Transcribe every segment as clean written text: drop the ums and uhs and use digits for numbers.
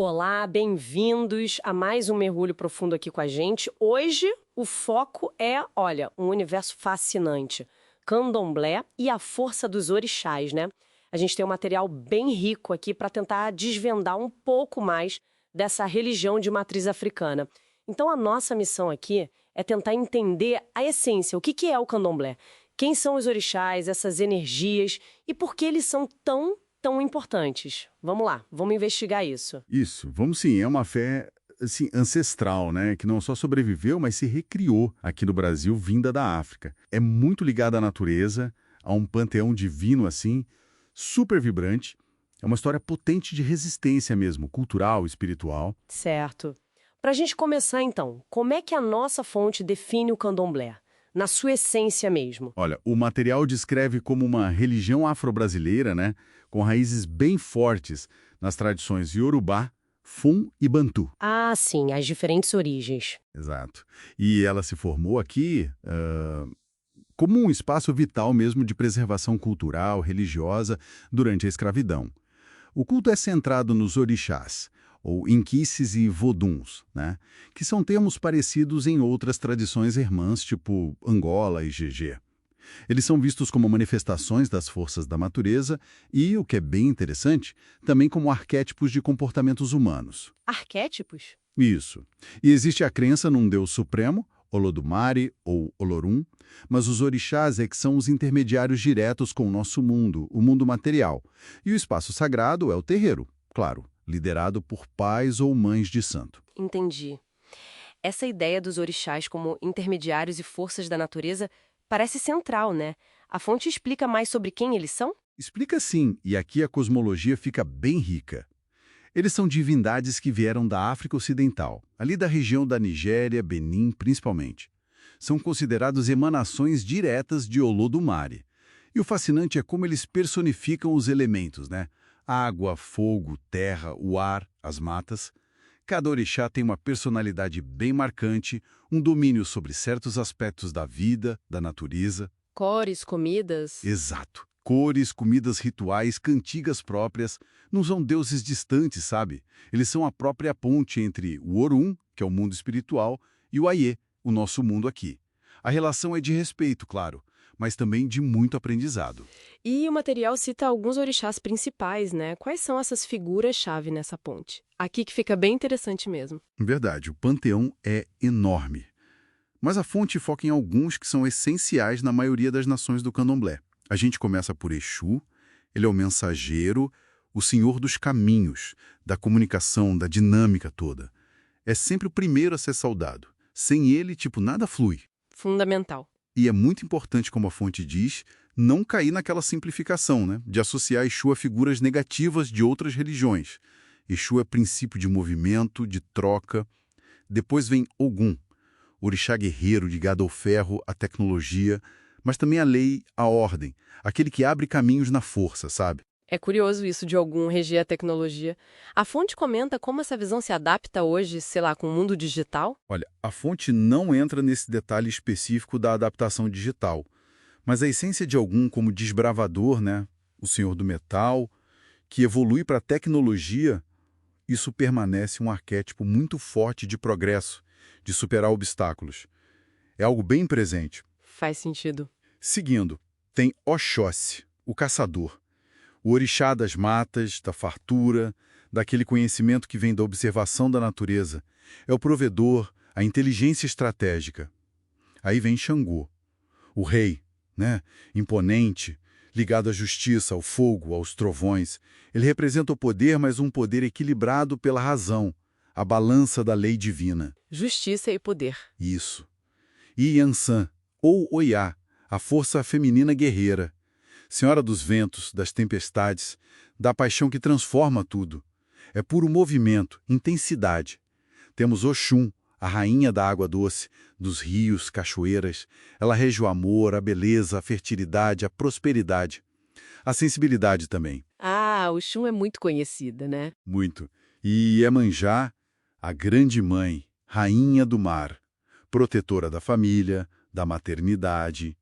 Olá, bem-vindos a mais um mergulho profundo aqui com a gente. Hoje o foco é, olha, um universo fascinante. Candomblé e a força dos orixás, né? A gente tem um material bem rico aqui para tentar desvendar um pouco mais dessa religião de matriz africana. Então a nossa missão aqui é tentar entender a essência, o que é o candomblé, quem são os orixás, essas energias e por que eles são tão importantes. Vamos lá, vamos investigar isso. Isso, vamos sim, é uma fé assim, ancestral, né, que não só sobreviveu, mas se recriou aqui no Brasil, vinda da África. É muito ligada à natureza, a um panteão divino assim, super vibrante. É uma história potente de resistência mesmo, cultural, espiritual. Certo. Para a gente começar então, como é que a nossa fonte define o candomblé? Na sua essência mesmo. Olha, o material descreve como uma religião afro-brasileira, né, com raízes bem fortes nas tradições Yorubá, Fum e Bantu. Ah, sim, as diferentes origens. Exato. E ela se formou aqui como um espaço vital mesmo de preservação cultural, religiosa, durante a escravidão. O culto é centrado nos orixás, ou inquices e voduns, né? Que são termos parecidos em outras tradições irmãs, tipo Angola e GG. Eles são vistos como manifestações das forças da natureza e, o que é bem interessante, também como arquétipos de comportamentos humanos. Arquétipos? Isso. E existe a crença num Deus supremo, Olodumare ou Olorum, mas os orixás é que são os intermediários diretos com o nosso mundo, o mundo material. E o espaço sagrado é o terreiro, claro, liderado por pais ou mães de santo. Entendi. Essa ideia dos orixás como intermediários e forças da natureza parece central, né? A fonte explica mais sobre quem eles são? Explica sim, e aqui a cosmologia fica bem rica. Eles são divindades que vieram da África Ocidental, ali da região da Nigéria, Benin principalmente. São considerados emanações diretas de Olodumare. E o fascinante é como eles personificam os elementos, né? Água, fogo, terra, o ar, as matas. Cada orixá tem uma personalidade bem marcante, um domínio sobre certos aspectos da vida, da natureza. Cores, comidas. Exato. Cores, comidas rituais, cantigas próprias, não são deuses distantes, sabe? Eles são a própria ponte entre o Orum, que é o mundo espiritual, e o Ayê, o nosso mundo aqui. A relação é de respeito, claro, mas também de muito aprendizado. E o material cita alguns orixás principais, né? Quais são essas figuras-chave nessa ponte? Aqui que fica bem interessante mesmo. Verdade, o panteão é enorme. Mas a fonte foca em alguns que são essenciais na maioria das nações do candomblé. A gente começa por Exu, ele é o mensageiro, o senhor dos caminhos, da comunicação, da dinâmica toda. É sempre o primeiro a ser saudado. Sem ele, nada flui. Fundamental. E é muito importante, como a fonte diz, não cair naquela simplificação, né, de associar Exu a figuras negativas de outras religiões. Exu é princípio de movimento, de troca. Depois vem Ogum, orixá guerreiro ligado ao ferro, à tecnologia, mas também à lei, à ordem, aquele que abre caminhos na força, sabe? É curioso isso de Ogum reger a tecnologia. A fonte comenta como essa visão se adapta hoje, sei lá, com o mundo digital? Olha, a fonte não entra nesse detalhe específico da adaptação digital, mas a essência de Ogum como desbravador, né, o senhor do metal, que evolui para a tecnologia, isso permanece um arquétipo muito forte de progresso, de superar obstáculos. É algo bem presente. Faz sentido. Seguindo, tem Oxóssi, o caçador. O orixá das matas, da fartura, daquele conhecimento que vem da observação da natureza. É o provedor, a inteligência estratégica. Aí vem Xangô, o rei, né? Imponente, ligado à justiça, ao fogo, aos trovões. Ele representa o poder, mas um poder equilibrado pela razão, a balança da lei divina. Justiça e poder. Isso. E Yansan, ou Oiá, a força feminina guerreira. Senhora dos ventos, das tempestades, da paixão que transforma tudo. É puro movimento, intensidade. Temos Oxum, a rainha da água doce, dos rios, cachoeiras. Ela rege o amor, a beleza, a fertilidade, a prosperidade. A sensibilidade também. Ah, o Xum é muito conhecida, né? Muito. E Iemanjá, a grande mãe, rainha do mar, protetora da família, da maternidade,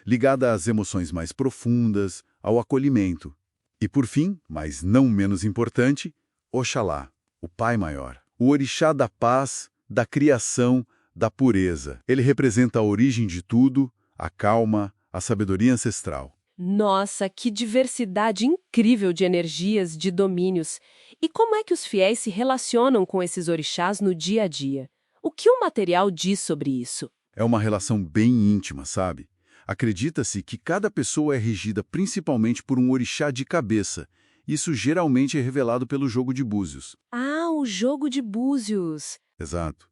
ligada às emoções mais profundas, ao acolhimento. E por fim, mas não menos importante, Oxalá, o Pai Maior. O orixá da paz, da criação, da pureza. Ele representa a origem de tudo, a calma, a sabedoria ancestral. Nossa, que diversidade incrível de energias, de domínios. E como é que os fiéis se relacionam com esses orixás no dia a dia? O que o material diz sobre isso? É uma relação bem íntima, sabe? Acredita-se que cada pessoa é regida principalmente por um orixá de cabeça. Isso geralmente é revelado pelo jogo de búzios. Ah, o jogo de búzios. Exato.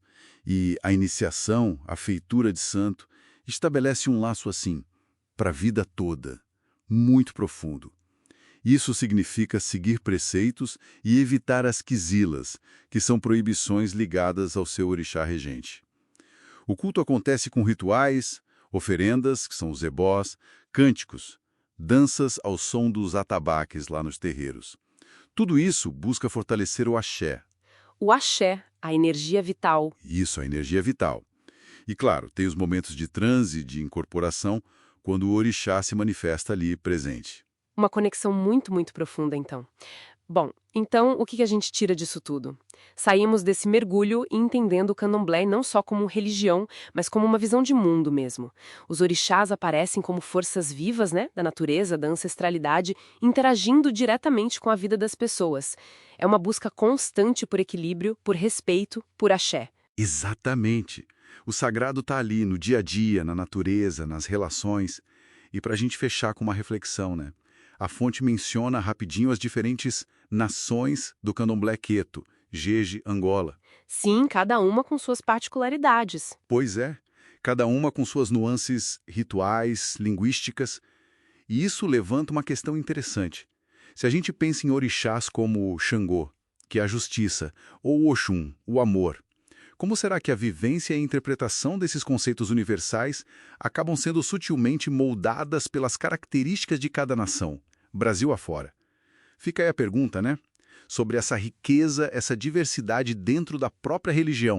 E a iniciação, a feitura de santo, estabelece um laço assim, para a vida toda, muito profundo. Isso significa seguir preceitos e evitar as quizilas, que são proibições ligadas ao seu orixá regente. O culto acontece com rituais, oferendas, que são os ebós, cânticos, danças ao som dos atabaques lá nos terreiros. Tudo isso busca fortalecer o axé. O axé, a energia vital. Isso, a energia vital. E claro, tem os momentos de transe, de incorporação, quando o orixá se manifesta ali presente. Uma conexão muito, muito profunda, então. Bom, então o que a gente tira disso tudo? Saímos desse mergulho entendendo o candomblé não só como religião, mas como uma visão de mundo mesmo. Os orixás aparecem como forças vivas, né, da natureza, da ancestralidade, interagindo diretamente com a vida das pessoas. É uma busca constante por equilíbrio, por respeito, por axé. Exatamente. O sagrado está ali, no dia a dia, na natureza, nas relações. E para a gente fechar com uma reflexão, né? A fonte menciona rapidinho as diferentes nações do candomblé queto, Jeje, Angola. Sim, cada uma com suas particularidades. Pois é, cada uma com suas nuances rituais, linguísticas. E isso levanta uma questão interessante. Se a gente pensa em orixás como Xangô, que é a justiça, ou Oxum, o amor, como será que a vivência e a interpretação desses conceitos universais acabam sendo sutilmente moldadas pelas características de cada nação, Brasil afora? Fica aí a pergunta, né? Sobre essa riqueza, essa diversidade dentro da própria religião.